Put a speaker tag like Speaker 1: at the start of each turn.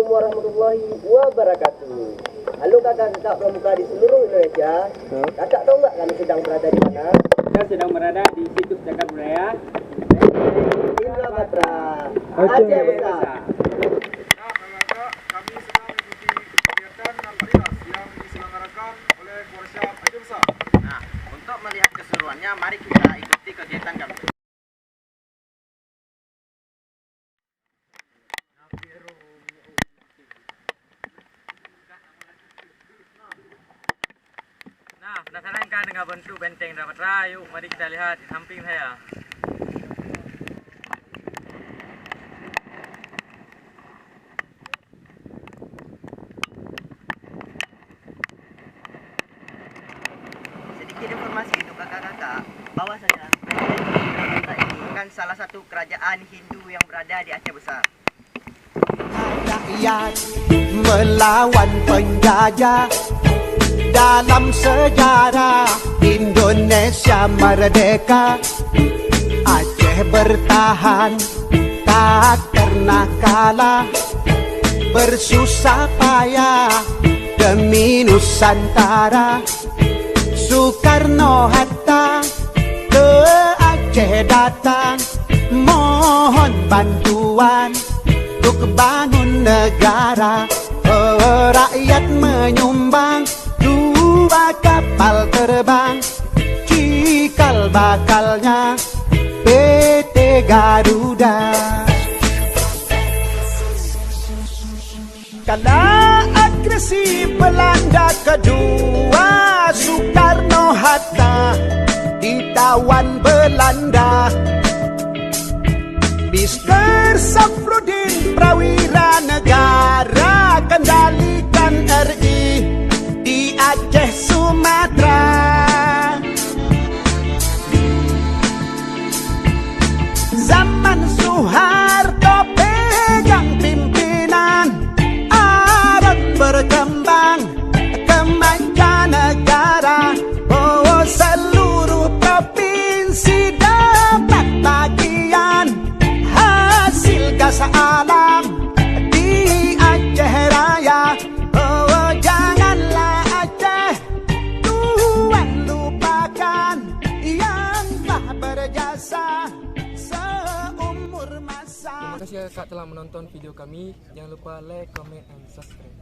Speaker 1: Assalamualaikum warahmatullahi wabarakatuh. Halo kakak-kakak pramuka di seluruh Indonesia. Kakak tahu nggak kami sedang berada di mana?
Speaker 2: Kita sedang berada di situs Cagar Budaya
Speaker 1: Indra Batra, Aceh Besar.
Speaker 3: Kami sedang mengikuti kegiatan Nalparidas yang diselenggarakan oleh Workshop Aceh Besar.
Speaker 4: Nah, untuk melihat keseruannya, mari kita ikuti kegiatan kami.
Speaker 2: Nah, penasaran kan dengan bentuk benteng Indra Batra? Yuk, mari kita lihat di samping saya.
Speaker 4: Sedikit informasi untuk kakak-kakak, bahwasanya benteng Indra Batra ini merupakan salah satu kerajaan Hindu yang berada di Aceh Besar.
Speaker 5: Rakyat melawan penjajah dalam sejarah Indonesia merdeka. Aceh bertahan tak pernah kalah, bersusah payah demi Nusantara. Soekarno-Hatta ke Aceh datang, mohon bantuan untuk bangun negara. Rakyat menyumbang 2 kapal terbang, cikal bakalnya PT Garuda. Kala agresi Belanda kedua, Soekarno-Hatta ditawan Belanda. Mr. Safrudin Prawira negara kendalikan RI di Aceh Sumatera. Zaman Soeharto pegang pimpinan, Arab berkembang ke mancanegara. Oh, seluruh provinsi dapat bagian hasil gas alam di Aceh Raya. Oh, janganlah Aceh Tuhan lupakan yang telah berjasa seumur masa.
Speaker 6: Terima kasih kakak telah menonton video kami. Jangan lupa like, comment, and subscribe.